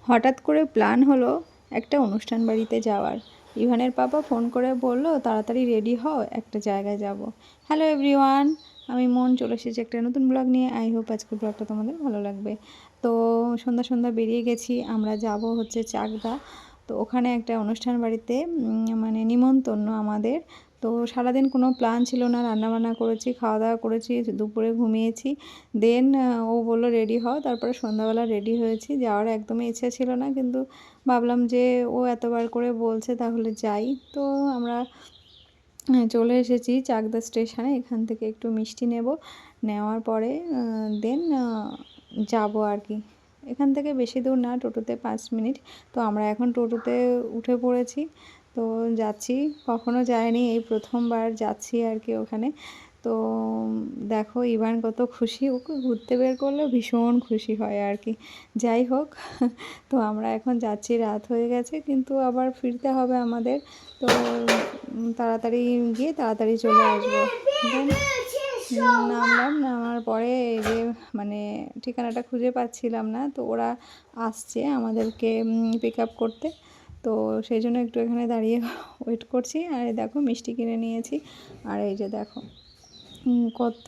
হঠাৎ করে প্ল্যান হলো একটা অনুষ্ঠান বাড়িতে যাওয়ার। ইভানের পাপা ফোন করে বলল, তাড়াতাড়ি রেডি হও, একটা জায়গায় যাব। হ্যালো এভরিওয়ান, আমি মন চলে এসেছি একটা নতুন ব্লগ নিয়ে। আই হোপ আজকের ব্লগটা তোমাদের ভালো লাগবে। তো সন্ধ্যা সন্ধ্যা বেরিয়ে গেছি, আমরা যাব হচ্ছে চাকদা। তো ওখানে একটা অনুষ্ঠান বাড়িতে মানে নিমন্ত্রণ আমাদের। তো সারাদিন কোনো প্ল্যান ছিল না, রান্নাবান্না করেছি, খাওয়া দাওয়া করেছি, দুপুরে ঘুমিয়েছি। দেন ও বললো রেডি হও, তারপরে সন্ধ্যাবেলা রেডি হয়েছি। যাওয়ার একদমই ইচ্ছা ছিল না, কিন্তু ভাবলাম যে ও এতবার করে বলছে তাহলে যাই। তো আমরা চলে এসেছি চাকদা স্টেশনে। এখান থেকে একটু মিষ্টি নেওয়ার পরে দেন যাব আর কি। এখান থেকে বেশি দূর না, টোটোতে 5 মিনিট। তো আমরা এখন টোটোতে উঠে পড়েছি। তো যাচ্ছি, কখনো যাইনি, এই প্রথমবার যাচ্ছি আর কি ওখানে। তো দেখো ইভান কত খুশি, ওকে ঘুরতে বের করলে ভীষণ খুশি হয় আর কি। যাই হোক, তো আমরা এখন যাচ্ছি, রাত হয়ে গেছে, কিন্তু আবার ফিরতে হবে আমাদের। তো তাড়াতাড়ি গিয়ে তাড়াতাড়ি চলে আসবো। দেন নামার পরে এই যে মানে ঠিকানাটা খুঁজে পাচ্ছিলাম না, তো ওরা আসছে আমাদেরকে পিক আপ করতে। তো সেই জন্য একটু এখানে দাঁড়িয়ে ওয়েট করছি। আর দেখো মিষ্টি কিনে নিয়েছি। আর এই যে দেখো কত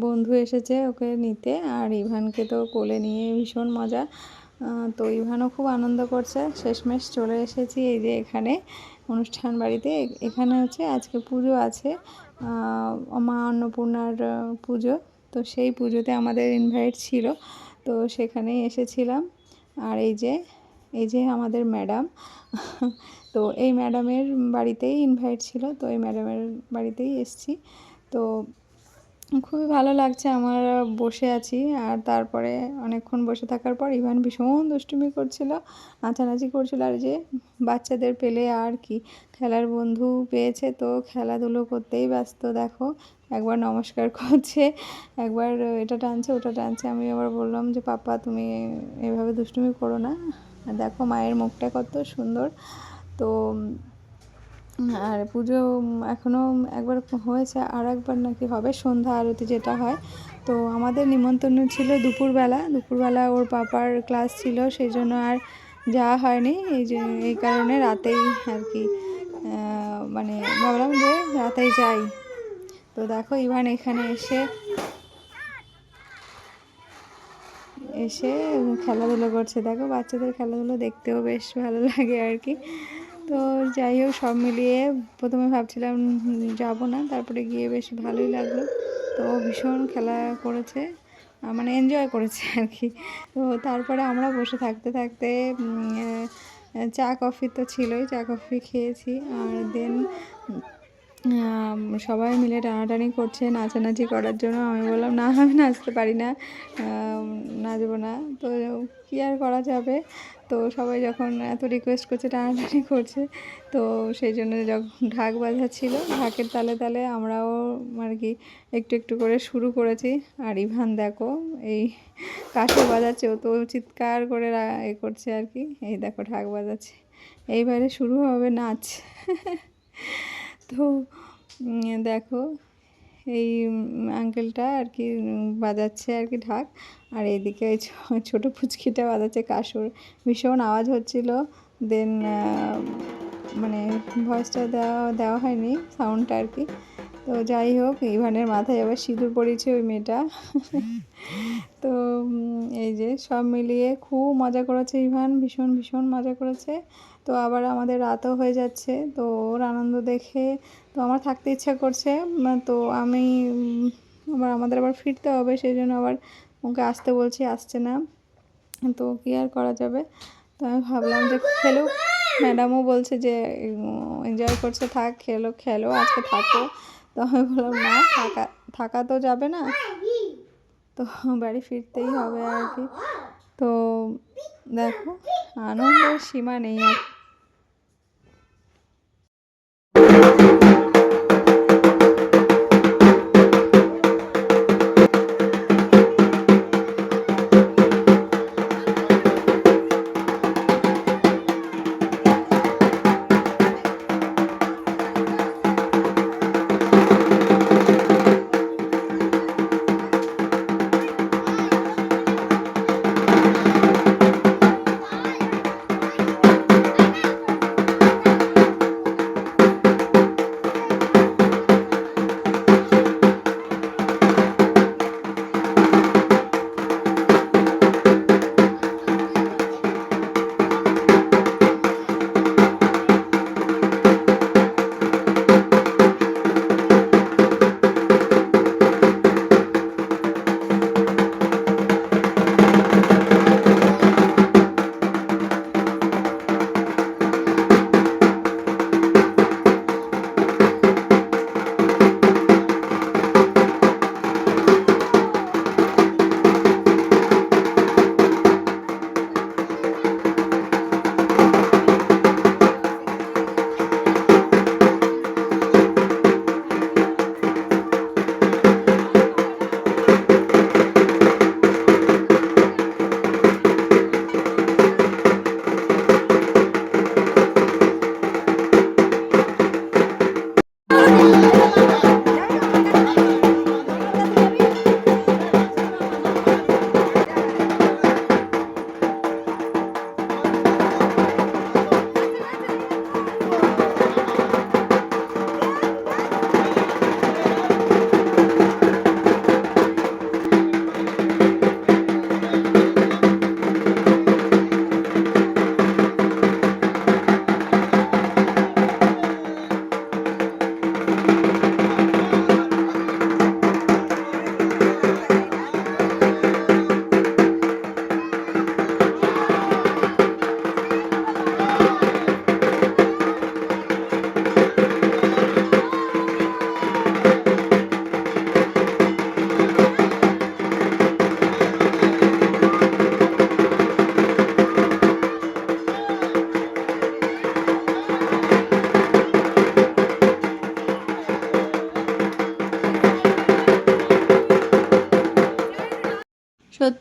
বন্ধু এসেছে ওকে নিতে, আর ইভানকে তো কোলে নিয়ে ভীষণ মজা। তো ইভানও খুব আনন্দ করছে। শেষমেশ চলে এসেছি এই যে এখানে অনুষ্ঠান বাড়িতে। এখানে হচ্ছে আজকে পুজো আছে, মা অন্নপূর্ণার পুজো। তো সেই পুজোতে আমাদের ইনভাইট ছিল, তো সেখানেই এসেছিলাম। আর এই যে আমাদের ম্যাডাম, তো এই ম্যাডামের বাড়িতেই ইনভাইট ছিল, তো এই ম্যাডামের বাড়িতেই এসেছি। তো খুবই ভালো লাগছে আমার, বসে আছি। আর তারপরে অনেকক্ষণ বসে থাকার পর ইভান ভীষণ দুষ্টুমি করছিল, নাচানাচি করছিল। আর যে বাচ্চাদের পেলে আর কি, খেলার বন্ধু পেয়েছে তো খেলাধুলো করতেই ব্যস্ত। দেখো একবার নমস্কার করছে, একবার এটা টানছে ওটা টানছে। আমি আবার বললাম যে পাপা তুমি এভাবে দুষ্টুমি করো না। দেখো মায়ের মুখটা কত সুন্দর। তো আর পুজো এখনও একবার হয়েছে, আর একবার নাকি হবে সন্ধ্যা আরতি যেটা হয়। তো আমাদের নিমন্ত্রণ ছিল দুপুরবেলা ওর পাপার ক্লাস ছিল, সেই জন্য আর যাওয়া হয়নি। এই কারণে রাতেই আর কি মানে ভাবলাম যে রাতেই যাই। তো দেখো ইভান এখানে এসে খেলাধুলো করছে। দেখো বাচ্চাদের খেলাধুলো দেখতেও বেশ ভালো লাগে আর কি। তো যাই হোক, সব মিলিয়ে প্রথমে ভাবছিলাম যাব না, তারপরে গিয়ে বেশ ভালোই লাগলো। তো ভীষণ খেলা করেছে, মানে এনজয় করেছে আর কি। তো তারপরে আমরা বসে থাকতে থাকতে চা কফি তো ছিলই, চা কফি খেয়েছি। আর দেন সবাই মিলে টানাটানি করছে নাচানাচি করার জন্য। আমি বললাম না, আমি নাচতে পারি না, নাচবো না। তো কী আর করা যাবে। তো সবাই যখন এত রিকোয়েস্ট করছে, টানাটানি করছে, তো সেই জন্য যখন ঢাক বাজাচ্ছিল, ঢাকের তালে তালে আমরাও আর কি একটু একটু করে শুরু করেছি। আর ইভান দেখো এই কাঁসর বাজাচ্ছে, ও তো চিৎকার করে এ করছে আর কি। এই দেখো ঢাক বাজাচ্ছে, এইবারে শুরু হবে নাচ। তো দেখো এই আঙ্কেলটা আর কি বাজাচ্ছে আর কি ঢাক, আর এইদিকে ওই ছোটো পুচকিটা বাজাচ্ছে কাঁসর। ভীষণ আওয়াজ হচ্ছিল। দেন মানে ভয়েসটা দেওয়া হয়নি, সাউন্ডটা আর কি। তো যাই হোক, ইভানের মাথায় আবার সিঁদুর পড়েছে ওই মেয়েটা। তো এই যে সব মিলিয়ে খুব মজা করেছে ইভান, ভীষণ ভীষণ মজা করেছে। তো আবার আমাদের রাতও হয়ে যাচ্ছে, তো ওর আনন্দ দেখে তো আমার থাকতে ইচ্ছা করছে। তো আমি আমাদের আবার ফিরতে হবে, সেই জন্য আবার ওকে আসতে বলছি, আসছে না। তো কী আর করা যাবে। তো আমি ভাবলাম যে খেলুক, ম্যাডামও বলছে যে এনজয় করছে, থাক, খেলো আজকে থাকো। তো আমি বললাম না, থাকা তো যাবে না, তো বাড়ি ফিরতেই হবে আর কি। তো দেখো আনন্দের সীমা নেই আর কি।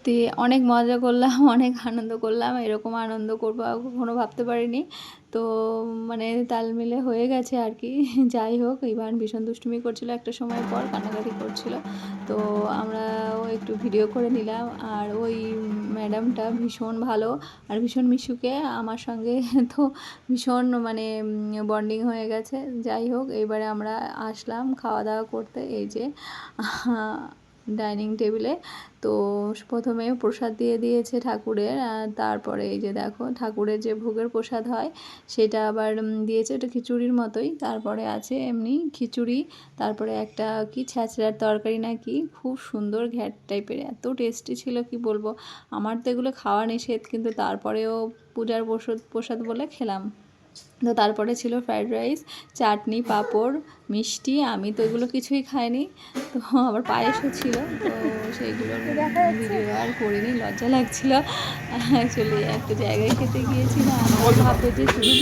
দিয়ে অনেক মজা করলাম, অনেক আনন্দ করলাম। এরকম আনন্দ করবো কখনো ভাবতে পারিনি। তো মানে তাল মিলে হয়ে গেছে আর কি। যাই হোক, ইভান ভীষণ দুষ্টুমি করছিল, একটা সময় পর কান্নাকাটি করছিল। তো আমরাও একটু ভিডিও করে নিলাম। আর ওই ম্যাডামটা ভীষণ ভালো আর ভীষণ মিশুকে, আমার সঙ্গে তো ভীষণ মানে বন্ডিং হয়ে গেছে। যাই হোক, এবারে আমরা আসলাম খাওয়া দাওয়া করতে এই যে ডাইনিং টেবিলে। তো প্রথমে প্রসাদ দিয়ে দিয়েছে ঠাকুরের, আর তারপরে এই যে দেখো ঠাকুরের যে ভোগের প্রসাদ হয় সেটা আবার দিয়েছে, এটা খিচুড়ির মতোই। তারপরে আছে এমনি খিচুড়ি, তারপরে একটা কি ছ্যাঁচড়ার তরকারি না কি, খুব সুন্দর ঘ্যাট টাইপের, এত টেস্টি ছিল কি বলবো। আমার তো এগুলো খাওয়া নিষেধ, কিন্তু তারপরেও পূজার প্রসাদ বলে খেলাম। তো তারপরে ছিল ফ্রাইড রাইস, চাটনি, পাঁপড়, মিষ্টি। আমি তো এগুলো কিছুই খাইনি, তো আবার পায়েসও ছিল। তো সেইগুলোর ভিডিও আর করিনি, লজ্জা লাগছিল। অ্যাকচুয়ালি একটা জায়গায় খেতে গিয়েছি না, আমার ভাবতো যে শুধু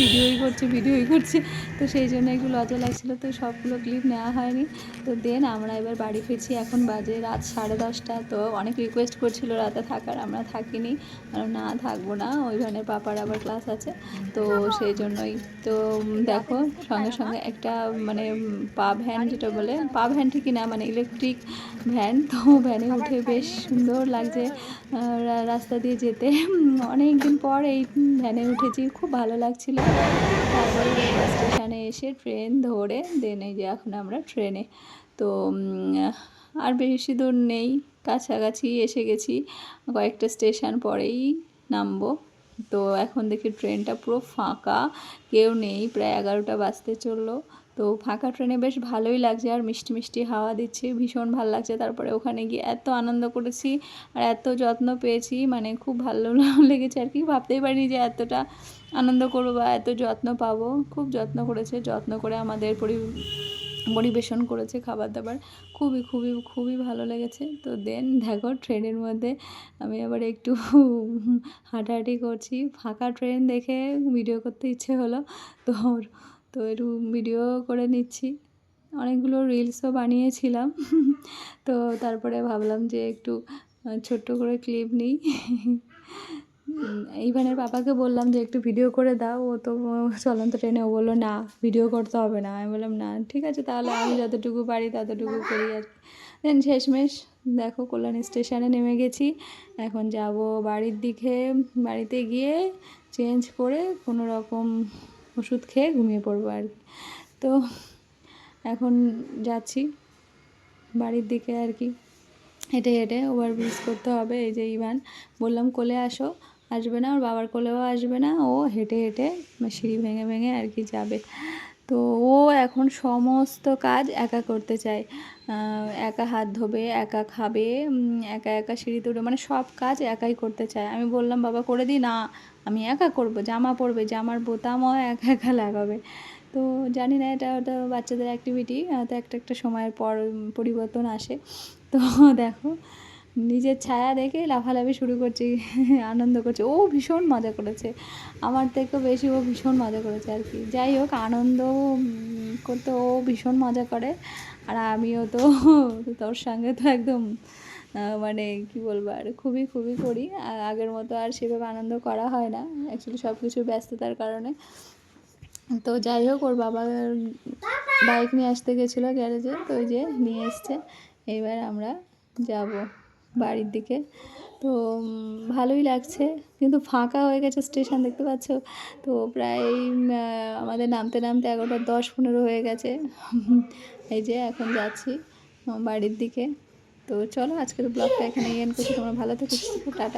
ভিডিওই করছে, তো সেই জন্য একটু লজ্জা লাগছিলো, তো সবগুলো ক্লিপ নেওয়া হয়নি। তো দেন আমরা এবার বাড়ি ফিরছি, এখন বাজে রাত 10:30। তো অনেক রিকোয়েস্ট করছিল রাতে থাকার, আমরা থাকিনি, না থাকবো না, ওইখানে পাপার আবার ক্লাস আছে, তো সেই জন্যই। তো দেখো সঙ্গে সঙ্গে একটা মানে পা ভ্যান, যেটা বলে পা ভ্যান ঠিকই না, মানে ইলেকট্রিক ভ্যান। তো ভ্যানে উঠে বেশ সুন্দর লাগছে রাস্তা দিয়ে যেতে। অনেক দিন পর এই ভ্যানে উঠেছি, খুব ভালো লাগছিল। তারপরে স্টেশনে এসে ট্রেন ধরে দেন এই যে এখন আমরা ট্রেনে। তো আর বেশি দূর নেই, কাছাকাছি এসে গেছি, কয়েকটা স্টেশন পরেই নামবো। তো এখন দেখি ট্রেনটা পুরো ফাঁকা, কেউ নেই, প্রায় 11টা বাজতে চললো। তো ফাঁকা ট্রেনে বেশ ভালোই লাগছে, আর মিষ্টি মিষ্টি হাওয়া দিচ্ছে, ভীষণ ভালো লাগছে। তারপরে ওখানে গিয়ে এত আনন্দ করেছি আর এত যত্ন পেয়েছি, মানে খুব ভালো লেগেছে আর কি। ভাবতেই পারিনি যে এতটা আনন্দ করবো বা এত যত্ন পাবো। খুব যত্ন করেছে, যত্ন করে আমাদের পরিবেশন করেছে খাবার দাবার, খুবই খুবই খুবই ভালো লেগেছে। তো দেন দেখো ট্রেনের মধ্যে আমি আবার একটু হাঁটাহাঁটি করছি, ফাঁকা ট্রেন দেখে ভিডিও করতে ইচ্ছে হলো, তো তো একটু ভিডিও করে নিচ্ছি। অনেকগুলো রিলসও বানিয়েছিলাম। তো তারপরে ভাবলাম যে একটু ছোট্ট করে ক্লিপ নিই। ইভানের পাপাকে বললাম যে একটু ভিডিও করে দাও, ও তো চলন্ত ট্রেনে, ও বললো না ভিডিও করতে হবে না। আমি বললাম না ঠিক আছে, তাহলে আমি যতটুকু পারি ততটুকু করি আর কি। দেন শেষমেশ দেখো কল্যাণী স্টেশনে নেমে গেছি, এখন যাব বাড়ির দিকে। বাড়িতে গিয়ে চেঞ্জ করে কোনো রকম ওষুধ খেয়ে ঘুমিয়ে পড়বো আর কি। তো এখন যাচ্ছি বাড়ির দিকে আর কি, হেঁটে হেঁটে ওভারব্রিজ করতে হবে। এই যে ইভান বললাম কোলে আসবে না, ওর বাবার কোলেও আসবে না, ও হেঁটে হেঁটে সিঁড়ি ভেঙে ভেঙে আর কি যাবে। তো ও এখন সমস্ত কাজ একা করতে চায়, একা হাত ধোবে, একা খাবে, একা একা সিঁড়ি তুলে, মানে সব কাজ একাই করতে চায়। আমি বললাম বাবা করে দিই, না আমি একা করবো, জামা পরবে, জামার বোতামও একা একা লাগাবে। তো জানি না, এটা ওটা বাচ্চাদের অ্যাক্টিভিটি, তো একটা সময়ের পর পরিবর্তন আসে। তো দেখো নিজের ছায়া দেখে লাফালাফি শুরু করছে, আনন্দ করছে, ও ভীষণ মজা করেছে, আমার থেকেও বেশি ও ভীষণ মজা করেছে আর কি। যাই হোক, আনন্দ করতে ও ভীষণ মজা করে, আর আমিও তো তোর সঙ্গে তো একদম মানে কি বলবো, আর খুবই খুবই করি। আগের মতো আর সেভাবে আনন্দ করা হয় না, অ্যাকচুয়ালি সব কিছুর ব্যস্ততার কারণে। তো যাই হোক, ওর বাবা বাইক নিয়ে আসতে গেছিলো গ্যারেজে, তো ওই যে নিয়ে এসছে। এবার আমরা যাব বাড়ির দিকে। তো ভালোই লাগছে, কিন্তু ফাঁকা হয়ে গেছে স্টেশন, দেখতে পাচ্ছ। তো প্রায় আমাদের নামতে নামতে 11:10-15 হয়ে গেছে। এই যে এখন যাচ্ছি বাড়ির দিকে। তো চলো আজকের ব্লগটা এখানে এন্ড করছি, তোমরা ভালো থেকো, টাটা।